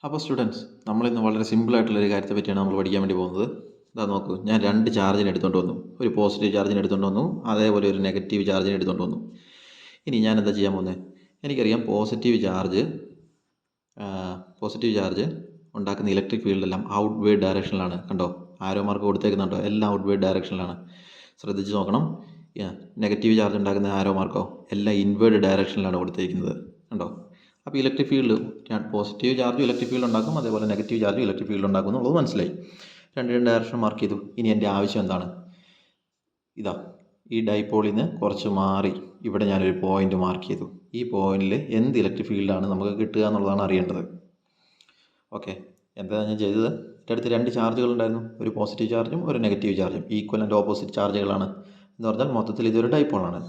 അപ്പോൾ സ്റ്റുഡൻസ്, നമ്മളിന്ന് വളരെ സിമ്പിളായിട്ടുള്ളൊരു കാര്യത്തെ പറ്റിയാണ് നമ്മൾ പഠിക്കാൻ വേണ്ടി പോകുന്നത്. ഇതാ നോക്കൂ, ഞാൻ രണ്ട് ചാർജിന് എടുത്തുകൊണ്ട് വന്നു. ഒരു പോസിറ്റീവ് ചാർജിന് എടുത്തുകൊണ്ട് വന്നു, അതേപോലെ ഒരു നെഗറ്റീവ് ചാർജിന് എടുത്തുകൊണ്ട് വന്നു. ഇനി ഞാൻ എന്താ ചെയ്യാൻ പോകുന്നത്? എനിക്കറിയാം പോസിറ്റീവ് ചാർജ് ഉണ്ടാക്കുന്ന ഇലക്ട്രിക് ഫീൽഡെല്ലാം ഔട്ട് വേർഡ് ഡയറക്ഷനിലാണ്. കണ്ടോ, ആരോ മാർക്ക് കൊടുത്തേക്കുന്നുണ്ടോ? എല്ലാം ഔട്ട് വേർഡ് ഡയറക്ഷനിലാണ്. ശ്രദ്ധിച്ച് നോക്കണം. നെഗറ്റീവ് ചാർജ് ഉണ്ടാക്കുന്ന ആരോ മാർക്കോ എല്ലാം ഇൻവേർഡ് ഡയറക്ഷനിലാണ് കൊടുത്തിരിക്കുന്നത്. കണ്ടോ? അപ്പോൾ electric field, positive charge electric field ഉണ്ടാക്കും, അതേപോലെ നെഗറ്റീവ് ചാർജ് ഇലക്ട്രിക് ഫീൽഡ് ഉണ്ടാക്കും എന്നുള്ളത് മനസ്സിലായി. രണ്ട് ഡയറക്ഷൻ മാർക്ക് ചെയ്തു. ഇനി എൻ്റെ ആവശ്യം എന്താണ്? ഇതാ, ഈ ഡൈപോളിൽ നിന്ന് കുറച്ച് മാറി ഇവിടെ ഞാനൊരു പോയിന്റ് മാർക്ക് ചെയ്തു. ഈ പോയിന്റിൽ എന്ത് ഇലക്ട്രിക് ഫീൽഡാണ് നമുക്ക് കിട്ടുക എന്നുള്ളതാണ് അറിയേണ്ടത്. ഓക്കെ, എന്താ ഞാൻ ചെയ്തത്? എൻ്റെ അടുത്ത് രണ്ട് ചാർജുകൾ ഉണ്ടായിരുന്നു, ഒരു പോസിറ്റീവ് ചാർജും ഒരു നെഗറ്റീവ് ചാർജും. ഈക്വൽ ആൻഡ് ഓപ്പോസിറ്റ് ചാർജുകളാണ് എന്ന് പറഞ്ഞാൽ മൊത്തത്തിൽ ഇതൊരു ഡൈപോളാണ്.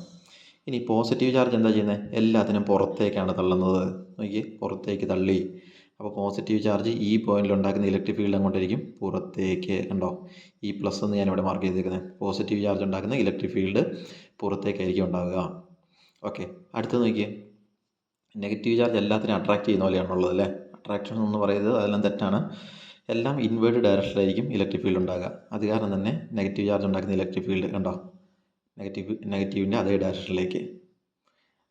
ഇനി പോസിറ്റീവ് ചാർജ് എന്താ ചെയ്യുന്നത്? എല്ലാത്തിനും പുറത്തേക്കാണ് തള്ളുന്നത്. നോക്കി, പുറത്തേക്ക് തള്ളി. അപ്പോൾ പോസിറ്റീവ് ചാർജ് ഈ പോയിന്റിൽ ഉണ്ടാക്കുന്ന ഇലക്ട്രിക് ഫീൽഡ് അങ്ങോട്ടായിരിക്കും പുറത്തേക്ക്. കണ്ടോ, ഈ പ്ലസ് എന്ന് ഞാനിവിടെ മാർക്ക് ചെയ്തേക്കുന്നത്. പോസിറ്റീവ് ചാർജ് ഉണ്ടാക്കുന്ന ഇലക്ട്രിക് ഫീൽഡ് പുറത്തേക്കായിരിക്കും ഉണ്ടാവുക. ഓക്കെ, അടുത്ത് നോക്കിയേ. നെഗറ്റീവ് ചാർജ് എല്ലാത്തിനും അട്രാക്ട് ചെയ്യുന്ന പോലെയാണുള്ളത് അല്ലേ? അട്രാക്ഷൻ എന്ന് പറയുന്നത് അതെല്ലാം തെറ്റാണ്. എല്ലാം ഇൻവേർഡ് ഡയറക്ഷനിലായിരിക്കും ഇലക്ട്രിക് ഫീൽഡ് ഉണ്ടാകുക. അത് കാരണം തന്നെ നെഗറ്റീവ് ചാർജ് ഉണ്ടാക്കുന്ന ഇലക്ട്രിക് ഫീൽഡ് കണ്ടോ, നെഗറ്റീവിൻ്റെ അതേ ഡയറക്ഷനിലേക്ക്.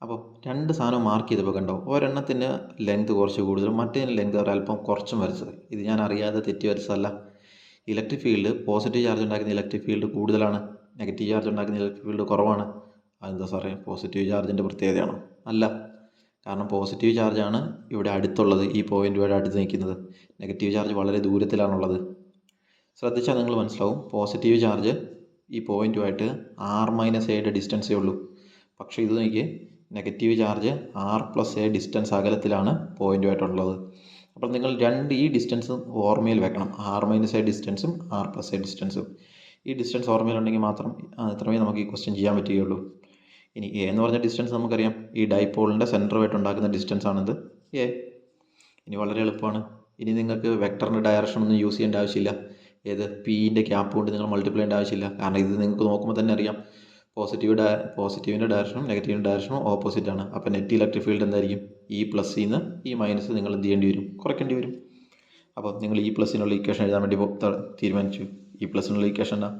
അപ്പോൾ രണ്ട് സാധനം മാർക്ക് ചെയ്തപ്പോൾ കണ്ടോ, ഒരെണ്ണത്തിന് ലെങ്ത് കുറച്ച് കൂടുതലും മറ്റേതിന് ലെങ്ത് ഒരല്പം കുറച്ചും വരച്ചത്. ഇത് ഞാൻ അറിയാതെ തെറ്റി വരച്ചതല്ല. ഇലക്ട്രിക് ഫീൽഡ്, പോസിറ്റീവ് ചാർജ് ഉണ്ടാക്കുന്ന ഇലക്ട്രിക് ഫീൽഡ് കൂടുതലാണ്, നെഗറ്റീവ് ചാർജ് ഉണ്ടാക്കുന്ന ഇലക്ട്രിക് ഫീൽഡ് കുറവാണ്. അതെന്താ സാറേ, പോസിറ്റീവ് ചാർജിൻ്റെ പ്രത്യേകതയാണോ? അല്ല, കാരണം പോസിറ്റീവ് ചാർജാണ് ഇവിടെ അടുത്തുള്ളത്, ഈ പോയിന്റുമായിട്ട് അടുത്ത് നിൽക്കുന്നത്. നെഗറ്റീവ് ചാർജ് വളരെ ദൂരത്തിലാണുള്ളത്. ശ്രദ്ധിച്ചാൽ നിങ്ങൾ മനസ്സിലാവും, പോസിറ്റീവ് ചാർജ് ഈ പോയിന്റുമായിട്ട് r-a ഡിസ്റ്റൻസേ ഉള്ളൂ. പക്ഷേ ഇത് നോക്കിയേ, നെഗറ്റീവ് ചാർജ് r+a ഡിസ്റ്റൻസ് അകലത്തിലാണ് പോയിന്റുമായിട്ടുള്ളത്. അപ്പോൾ നിങ്ങൾ ഈ ഡിസ്റ്റൻസും ഓർമ്മയിൽ വെക്കണം, r-a ഡിസ്റ്റൻസും r+a ഡിസ്റ്റൻസും. ഈ ഡിസ്റ്റൻസ് ഓർമ്മയിലുണ്ടെങ്കിൽ മാത്രം അത്രമേ നമുക്ക് ഈ ക്വസ്റ്റ്യൻ ചെയ്യാൻ പറ്റുകയുള്ളൂ. ഇനി എ എന്ന് പറഞ്ഞ ഡിസ്റ്റൻസ് നമുക്കറിയാം, ഈ ഡൈപോളിൻ്റെ സെൻറ്ററുമായിട്ട് ഉണ്ടാക്കുന്ന ഡിസ്റ്റൻസ് ആണിത്, എ. ഇനി വളരെ എളുപ്പമാണ്. ഇനി നിങ്ങൾക്ക് വെക്ടറിൻ്റെ ഡയറക്ഷൻ ഒന്നും യൂസ് ചെയ്യേണ്ട ആവശ്യമില്ല. ഏത് പീൻ്റെ ക്യാപ്പ് കൊണ്ട് നിങ്ങൾ മൾട്ടിപ്ലൈ ചെയ്യേണ്ട ആവശ്യമില്ല. കാരണം ഇത് നിങ്ങൾക്ക് നോക്കുമ്പോൾ തന്നെ അറിയാം, പോസിറ്റീവിൻ്റെ ഡയറക്ഷനും നെഗറ്റീവിൻ്റെ ഡയറക്ഷനും ഓപ്പോസിറ്റ് ആണ്. അപ്പോൾ നെറ്റ് ഇലക്ട്രിക് ഫീൽഡ് എന്തായിരിക്കും? ഈ പ്ലസ്സിന്ന് ഈ മൈനസ് നിങ്ങൾ എന്ത് ചെയ്യേണ്ടി വരും? കുറയ്ക്കേണ്ടി വരും. അപ്പോൾ നിങ്ങൾ ഈ പ്ലസ്സിനുള്ള ഇക്വേഷൻ എഴുതാൻ വേണ്ടി തീരുമാനിച്ചു. ഈ പ്ലസ്സിനുള്ള ഇക്വേഷൻ എന്താ?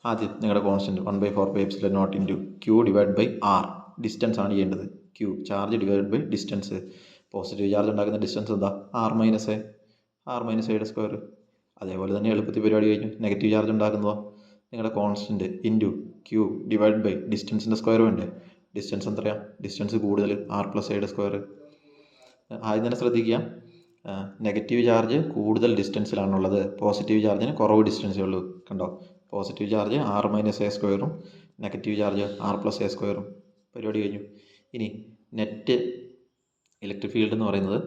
ആദ്യം നിങ്ങളുടെ constant 1/4πε0 Q divide by R, distance ആണ് ചെയ്യേണ്ടത്. Q charge divide by distance. Positive charge ഉണ്ടാക്കുന്ന ഡിസ്റ്റൻസ് എന്താ? r-a square. അതേപോലെ തന്നെ എളുപ്പത്തിൽ പരിപാടി കഴിഞ്ഞു. നെഗറ്റീവ് ചാർജ് ഉണ്ടാക്കുന്നതോ? നിങ്ങളുടെ constant into Q divide by ഡിസ്റ്റൻസിൻ്റെ സ്ക്വയർ വേണ്ടേ? ഡിസ്റ്റൻസ് എത്രയാണ്? ഡിസ്റ്റൻസ് കൂടുതൽ, r+a സ്ക്വയർ. ആദ്യം തന്നെ ശ്രദ്ധിക്കുക, നെഗറ്റീവ് ചാർജ് കൂടുതൽ ഡിസ്റ്റൻസിലാണുള്ളത്, പോസിറ്റീവ് ചാർജിന് കുറവ് ഡിസ്റ്റൻസേ ഉള്ളൂ. കണ്ടോ, പോസിറ്റീവ് ചാർജ് r-a സ്ക്വയറും നെഗറ്റീവ് ചാർജ് r+a സ്ക്വയറും. പരിപാടി കഴിഞ്ഞു. ഇനി നെറ്റ് ഇലക്ട്രിക് ഫീൽഡ് എന്ന് പറയുന്നത്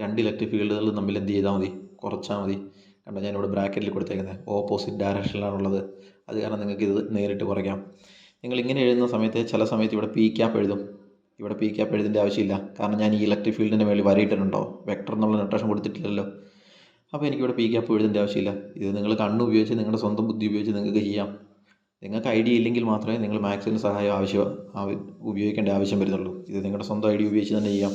രണ്ട് ഇലക്ട്രിക് ഫീൽഡുകൾ തമ്മിൽ എന്ത് ചെയ്താൽ മതി? കുറച്ചാൽ മതി. കണ്ടോ, ഞാനിവിടെ ബ്രാക്കറ്റിൽ കൊടുത്തേക്കുന്നത് ഓപ്പോസിറ്റ് ഡയറക്ഷനിലാണുള്ളത്. അത് കാരണം നിങ്ങൾക്ക് ഇത് നേരിട്ട് കുറയ്ക്കാം. നിങ്ങൾ ഇങ്ങനെ എഴുതുന്ന സമയത്ത് ചില സമയത്ത് ഇവിടെ പി ക്യാപ്പ് എഴുതും. ഇവിടെ പി ക്യാപ്പ് എഴുതേണ്ട ആവശ്യമില്ല, കാരണം ഞാൻ ഈ ഇലക്ട്രിക് ഫീൽഡിൻ്റെ മേളിൽ വരയിട്ടിട്ടുണ്ടോ? വെക്ടർ എന്നുള്ള നൊട്ടേഷൻ കൊടുത്തിട്ടില്ലല്ലോ. അപ്പോൾ എനിക്കിവിടെ പി ക്യാപ്പ് എഴുതേണ്ട ആവശ്യമില്ല. ഇത് നിങ്ങൾ കണ്ണ് ഉപയോഗിച്ച് നിങ്ങളുടെ സ്വന്തം ബുദ്ധി ഉപയോഗിച്ച് നിങ്ങൾക്ക് ചെയ്യാം. നിങ്ങൾക്ക് ഐഡിയ ഇല്ലെങ്കിൽ മാത്രമേ നിങ്ങൾ മാത്സിൻ്റെ സഹായം ഉപയോഗിക്കേണ്ട ആവശ്യം വരുന്നുള്ളൂ. ഇത് നിങ്ങളുടെ സ്വന്തം ഐഡിയ ഉപയോഗിച്ച് തന്നെ ചെയ്യാം.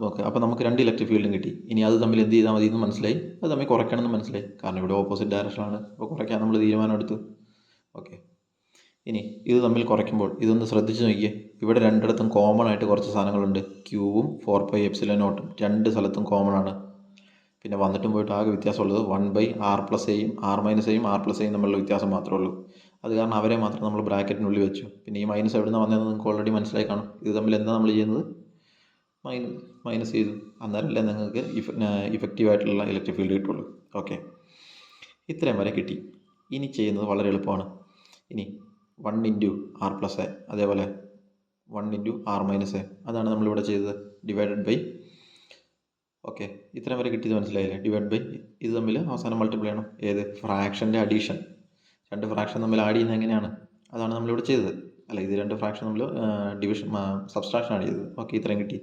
ഓക്കെ, അപ്പോൾ നമുക്ക് രണ്ട് ഇലക്ട്രിക് ഫീൽഡും കിട്ടി. ഇനി അത് തമ്മിൽ എന്ത് ചെയ്താൽ മതി എന്ന് മനസ്സിലായി, അത് തമ്മിൽ കുറയ്ക്കണം എന്ന് മനസ്സിലായി. കാരണം ഇവിടെ ഓപ്പോസിറ്റ് ഡയറക്ഷനാണ്, അപ്പോൾ കുറയ്ക്കാൻ നമ്മൾ തീരുമാനം എടുത്തു. ഓക്കെ, ഇനി ഇത് തമ്മിൽ കുറയ്ക്കുമ്പോൾ ഇതൊന്ന് ശ്രദ്ധിച്ച് നോക്കിയേ. ഇവിടെ രണ്ടിടത്തും കോമൺ ആയിട്ട് കുറച്ച് സാധനങ്ങളുണ്ട്. ക്യൂവും 4πε0 രണ്ട് സ്ഥലത്തും കോമൺ ആണ്. പിന്നെ വന്നിട്ടും പോയിട്ട് ആകെ വ്യത്യാസമുള്ളത് 1/r+aയും r-aയും തമ്മിലുള്ള വ്യത്യാസം മാത്രമേ ഉള്ളൂ. അത് കാരണം അവരെ മാത്രം നമ്മൾ ബ്രാക്കറ്റിനുള്ളിൽ വെച്ചു. പിന്നെ ഈ മൈനസ് എവിടെ നിന്ന് വന്നതെന്ന് നിങ്ങൾക്ക് ഓൾറെഡി മനസ്സിലായി കാണും. ഇത് തമ്മിൽ എന്താ നമ്മൾ ചെയ്യുന്നത്? മൈനസ് ചെയ്തു. അന്നേരമല്ലേ നിങ്ങൾക്ക് ഇഫക്റ്റീവായിട്ടുള്ള ഇലക്ട്രിക് ഫീൽഡ് കിട്ടുള്ളൂ. ഓക്കെ, ഇത്രയും വരെ കിട്ടി. ഇനി ചെയ്യുന്നത് വളരെ എളുപ്പമാണ്. ഇനി 1 × r+a, അതേപോലെ 1 × r-a, അതാണ് നമ്മളിവിടെ ചെയ്തത്. ഡിവൈഡഡ് ബൈ, ഓക്കെ, ഇത്രയും വരെ കിട്ടിയത് മനസ്സിലായില്ലേ? ഡിവൈഡ് ബൈ, ഇത് തമ്മിൽ അവസാനം മൾട്ടിപ്ലൈ ചെയ്യണം. ഏത്? ഫ്രാക്ഷൻ്റെ അഡീഷൻ. രണ്ട് ഫ്രാക്ഷൻ തമ്മിൽ ആഡ് ചെയ്യുന്നത് എങ്ങനെയാണ്? അതാണ് നമ്മളിവിടെ ചെയ്തത്. അല്ല, ഇത് രണ്ട് ഫ്രാക്ഷൻ തമ്മിൽ സബ്സ്ട്രാക്ഷൻ ആണ് ചെയ്തത്. ഓക്കെ, ഇത്രയും കിട്ടി.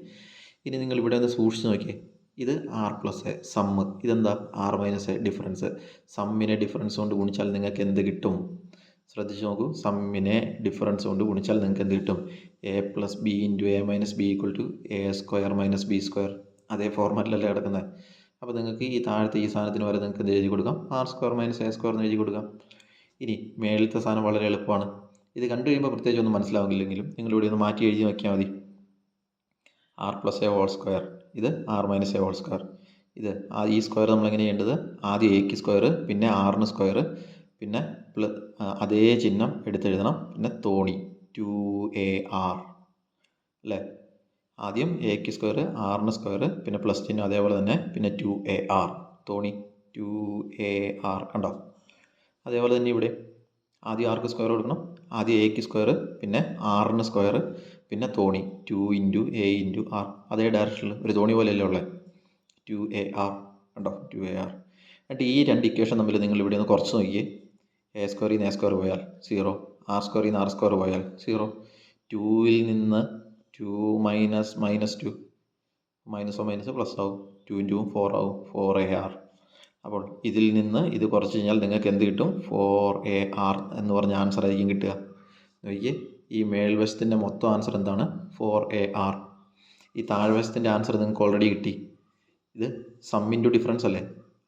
ഇനി നിങ്ങൾ ഇവിടെ ഒന്ന് സൂക്ഷിച്ച് നോക്കിയേ. ഇത് r+a സമ്മ്, ഇതെന്താ? r-a difference. സമ്മിനെ ഡിഫറൻസ് കൊണ്ട് ഗുണിച്ചാൽ നിങ്ങൾക്ക് എന്ത് കിട്ടും? ശ്രദ്ധിച്ച് നോക്കൂ, സമ്മിനെ ഡിഫറൻസ് കൊണ്ട് ഗുണിച്ചാൽ നിങ്ങൾക്ക് എന്ത് കിട്ടും? a + b × a - b = a² - b². അതേ ഫോർമാറ്റിലല്ലേ കിടക്കുന്നത്. അപ്പോൾ നിങ്ങൾക്ക് ഈ താഴത്തെ ഈ സാധനത്തിന് വരെ നിങ്ങൾക്ക് എന്ത് എഴുതി കൊടുക്കാം, r² - a² എന്ന് എഴുതി കൊടുക്കാം. ഇനി മേളിലത്തെ സാധനം വളരെ എളുപ്പമാണ്. ഇത് കണ്ടു കഴിയുമ്പോൾ പ്രത്യേകിച്ച് ഒന്നും മനസ്സിലാവില്ലെങ്കിലും നിങ്ങളിവിടെ ഒന്ന് മാറ്റി എഴുതി നോക്കിയാൽ മതി. r + a², ഇത് r - a². ഇത് ഈ സ്ക്വയർ നമ്മളെങ്ങനെ ചെയ്യേണ്ടത്, ആദ്യം എക്ക് സ്ക്വയർ, പിന്നെ ആറിന് സ്ക്വയർ, പിന്നെ അതേ ചിഹ്നം എടുത്തെഴുതണം, പിന്നെ തോണി 2ar അല്ലേ. ആദ്യം എക്ക് സ്ക്വയർ, ആറിന് സ്ക്വയർ, പിന്നെ പ്ലസ് ചിഹ്നം അതേപോലെ തന്നെ, പിന്നെ 2ar, തോണി 2ar കണ്ടോ. അതേപോലെ തന്നെ ഇവിടെ ആദ്യം ആർക്ക് സ്ക്വയർ കൊടുക്കണം, ആദ്യം എക്ക് സ്ക്വയർ, പിന്നെ ആറിന് സ്ക്വയർ, പിന്നെ തോണി 2 × a × r, അതേ ഡയറക്ഷനിൽ ഒരു തോണി പോലെയല്ലേ ഉള്ളത്, 2ar കണ്ടോ, 2ar. എന്നിട്ട് ഈ രണ്ട് ഇക്വേഷൻ തമ്മിൽ നിങ്ങൾ ഇവിടെ ഒന്ന് കുറച്ച് നോക്കിയേ. a² ൽ നിന്ന് a² പോയാൽ 0, r² ൽ നിന്ന് r² പോയാൽ 0, 2ൽ നിന്ന് 2 - -2, മൈനസോ മൈനസ് പ്ലസ് ആവും, 2 × 2 4 ആവും, 4ar. അപ്പോൾ ഇതിൽ നിന്ന് ഇത് കുറച്ച് കഴിഞ്ഞാൽ നിങ്ങൾക്ക് എന്ത് കിട്ടും, 4ar എന്ന് പറഞ്ഞ ആൻസർ ആയിരിക്കും കിട്ടുക. നോക്കിയേ, ഈ മേൽവശത്തിൻ്റെ മൊത്തം ആൻസർ എന്താണ്, 4ar. ഈ താഴ്വശത്തിൻ്റെ ആൻസർ നിങ്ങൾക്ക് ഓൾറെഡി കിട്ടി. ഇത് സം ഇൻറ്റു ഡിഫറൻസ് അല്ലേ,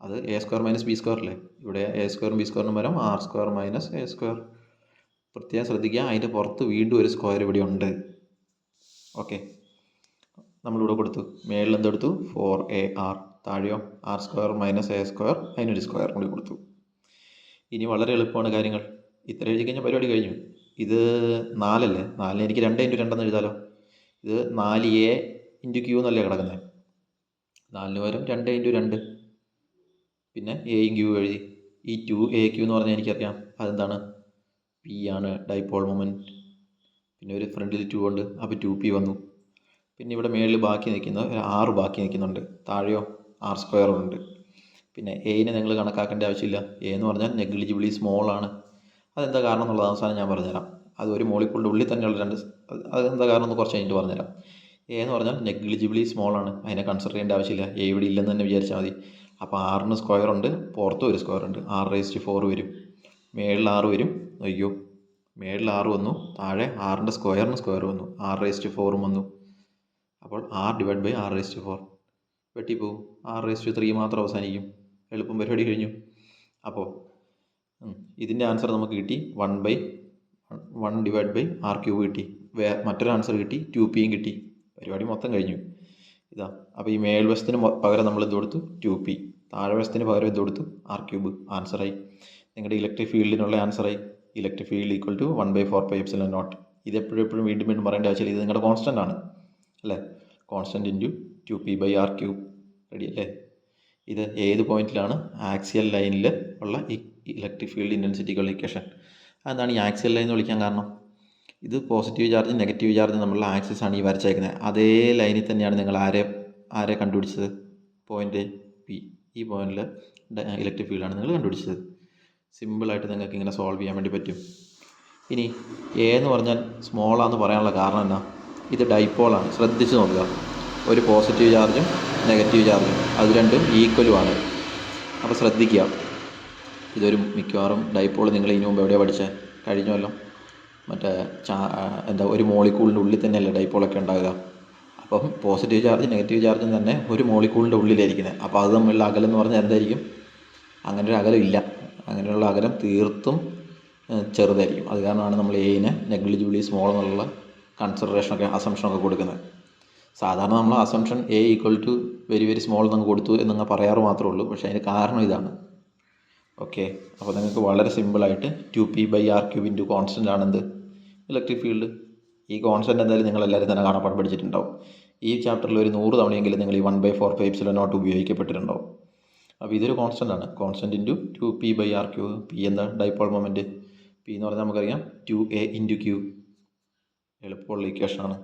അത് a² - b² അല്ലേ. ഇവിടെ a² b² പകരം r² - a². പ്രത്യേകം ശ്രദ്ധിക്കുക, അതിൻ്റെ പുറത്ത് വീണ്ടും ഒരു സ്ക്വയർ ഇവിടെ ഉണ്ട്. ഓക്കെ, നമ്മളിവിടെ കൊടുത്തു, മേളിൽ എന്തെടുത്തു, 4ar, താഴെയോ r² - a², അതിനൊരു സ്ക്വയർ കൂടി കൊടുത്തു. ഇനി വളരെ എളുപ്പമാണ് കാര്യങ്ങൾ. ഇത്ര എഴുതി കഴിഞ്ഞാൽ പരിപാടി കഴിഞ്ഞു. ഇത് 4 അല്ലേ, 4 എനിക്ക് 2 × 2 എന്ന് എഴുതാലോ. ഇത് 4a × q എന്നല്ലേ കിടക്കുന്നത്, 4 പകരം 2 × 2, പിന്നെ എയും ക്യൂ എഴുതി. ഈ 2aq എന്ന് പറഞ്ഞാൽ എനിക്കറിയാം അതെന്താണ്, p ആണ്, ഡൈപോൾ മൊമെൻറ്റ്. പിന്നെ ഒരു ഫ്രണ്ടിൽ 2 ഉണ്ട്, അപ്പോൾ 2p വന്നു. പിന്നെ ഇവിടെ മേളിൽ ബാക്കി നിൽക്കുന്ന ഒരു 6 ബാക്കി നിൽക്കുന്നുണ്ട്, താഴെയോ r² ഉണ്ട്. പിന്നെ എയിനെ നിങ്ങൾ കണക്കാക്കേണ്ട ആവശ്യമില്ല, എ എന്ന് പറഞ്ഞാൽ നെഗ്ലിജിബിളി സ്മോൾ ആണ്. അതെന്താ കാരണം എന്നുള്ളത് അവസാനം ഞാൻ പറഞ്ഞുതരാം. അത് ഒരു മോളിക്കൂളിൻ്റെ ഉള്ളിൽ തന്നെയുള്ള അതെന്താ കാരണം എന്ന് കുറച്ച് കഴിഞ്ഞിട്ട് പറഞ്ഞുതരാം. എ എന്ന് പറഞ്ഞാൽ നെഗ്ലിജിബിളി സ്മോൾ ആണ്, അതിനെ കൺസിഡർ ചെയ്യേണ്ട ആവശ്യമില്ല, എ ഇവിടെ ഇല്ലെന്ന് തന്നെ വിചാരിച്ചാൽ മതി. അപ്പോൾ ആറിന് സ്ക്വയർ ഉണ്ട്, പുറത്തും ഒരു സ്ക്വയർ ഉണ്ട്, r⁴ വരും, മേളിൽ 6 വരും. അയ്യോ, മേളിൽ 6 വന്നു, താഴെ ആറിൻ്റെ സ്ക്വയറിന് സ്ക്വയർ വന്നു, r⁴ വന്നു. അപ്പോൾ r/r⁴ വെട്ടിപ്പോവും, r⁴ മാത്രം അവസാനിക്കും. എളുപ്പം പരിപാടി കഴിഞ്ഞു. അപ്പോൾ ഇതിൻ്റെ ആൻസർ നമുക്ക് കിട്ടി 1/1/r³ കിട്ടി. മറ്റൊരു ആൻസർ കിട്ടി, 2pയും കിട്ടി. പരിപാടി മൊത്തം കഴിഞ്ഞു. ഇതാ, അപ്പോൾ ഈ മേൽവശത്തിന് പകരം നമ്മൾ എന്ത് കൊടുത്തു, 2p, താഴ്വശത്തിന് പകരം എന്ത് കൊടുത്തു, r³ ആൻസറായി. നിങ്ങളുടെ ഇലക്ട്രിക് ഫീൽഡിനുള്ള ആൻസറായി. Electric field = 1/4πε0. ഇത് എപ്പോഴും വീണ്ടും പറയേണ്ട ആവശ്യമില്ല, ഇത് നിങ്ങളുടെ കോൺസ്റ്റൻ്റ് ആണ് അല്ലേ. Constant × 2p/r³. റെഡി അല്ലേ. ഇത് ഏത് പോയിന്റിലാണ്, ആക്സിയൽ ലൈനിൽ ഉള്ള ഇലക്ട്രിക് ഫീൽഡ് ഇൻറ്റൻസിറ്റിക്കുള്ള ഇക്വേഷൻ. അതെന്താണ് ഈ ആക്സിയൽ ലൈൻ എന്ന് വിളിക്കാൻ കാരണം, ഇത് പോസിറ്റീവ് ചാർജും നെഗറ്റീവ് ചാർജും തമ്മിലുള്ള ആക്സിസ് ആണ് ഈ വരച്ചേക്കുന്നത്. അതേ ലൈനിൽ തന്നെയാണ് നിങ്ങൾ ആരെ കണ്ടുപിടിച്ചത്, പോയിന്റ് പി. ഈ പോയിന്റിൽ ഇലക്ട്രിക് ഫീൽഡാണ് നിങ്ങൾ കണ്ടുപിടിച്ചത്. സിമ്പിളായിട്ട് നിങ്ങൾക്ക് ഇങ്ങനെ സോൾവ് ചെയ്യാൻ വേണ്ടി പറ്റും. ഇനി എ എന്ന് പറഞ്ഞാൽ സ്മോളാന്ന് പറയാനുള്ള കാരണം എന്നാ, ഇത് ഡൈപോളാണ്. ശ്രദ്ധിച്ച് നോക്കുക, ഒരു പോസിറ്റീവ് ചാർജും നെഗറ്റീവ് ചാർജും അത് രണ്ടും ഈക്വലുമാണ്. അപ്പോൾ ശ്രദ്ധിക്കുക, ഇതൊരു മിക്കവാറും ഡൈപോൾ നിങ്ങൾ ഇതിനു മുമ്പ് എവിടെയാണ് പഠിച്ചത്, കഴിഞ്ഞല്ലോ. മറ്റേ ഒരു മോളിക്കൂളിൻ്റെ ഉള്ളിൽ തന്നെയല്ലേ ഡൈപോളൊക്കെ ഉണ്ടാകുക. അപ്പം പോസിറ്റീവ് ചാർജ് നെഗറ്റീവ് ചാർജും തന്നെ ഒരു മോളിക്കൂളിൻ്റെ ഉള്ളിലായിരിക്കുന്നത്. അപ്പോൾ അത് തമ്മിലുള്ള അകലം എന്ന് പറഞ്ഞാൽ എന്തായിരിക്കും, അങ്ങനെ ഒരു അകലം ഇല്ല. അങ്ങനെയുള്ള അകലം തീർത്തും ചെറുതായിരിക്കും. അത് കാരണമാണ് നമ്മൾ എയിനെ നെഗ്ലിജിബിളി സ്മോൾ എന്നുള്ള അസംഷനൊക്കെ കൊടുക്കുന്നത്. സാധാരണ നമ്മൾ assumption a = very very small എന്നങ്ങ് കൊടുത്തു എന്നങ്ങ് പറയാറ് മാത്രമേ ഉള്ളൂ. പക്ഷേ അതിന് കാരണം ഇതാണ്. ഓക്കെ, അപ്പോൾ നിങ്ങൾക്ക് വളരെ സിമ്പിളായിട്ട് 2p/r³ കോൺസ്റ്റൻ്റ് ആണെന്ത്, ഇലക്ട്രിക് ഫീൽഡ്. ഈ കോൺസ്റ്റൻ്റ് എന്തായാലും നിങ്ങളെല്ലാവരും തന്നെ കാണാപ്പാഠം പഠിച്ചിട്ടുണ്ടാവും. ഈ ചാപ്റ്ററിൽ ഒരു 100 തവണയെങ്കിലും നിങ്ങൾ ഈ 1/4πε0 ഉപയോഗിക്കപ്പെട്ടിട്ടുണ്ടാവും. അപ്പോൾ ഇതൊരു കോൺസ്റ്റൻ്റ് ആണ്. Constant × 2p/r³. p എന്താ, ഡൈപോൾ മൊമെൻറ്റ്. p എന്ന് പറഞ്ഞാൽ നമുക്കറിയാം 2a × q. എളുപ്പമുള്ള ഇക്വേഷനാണ്.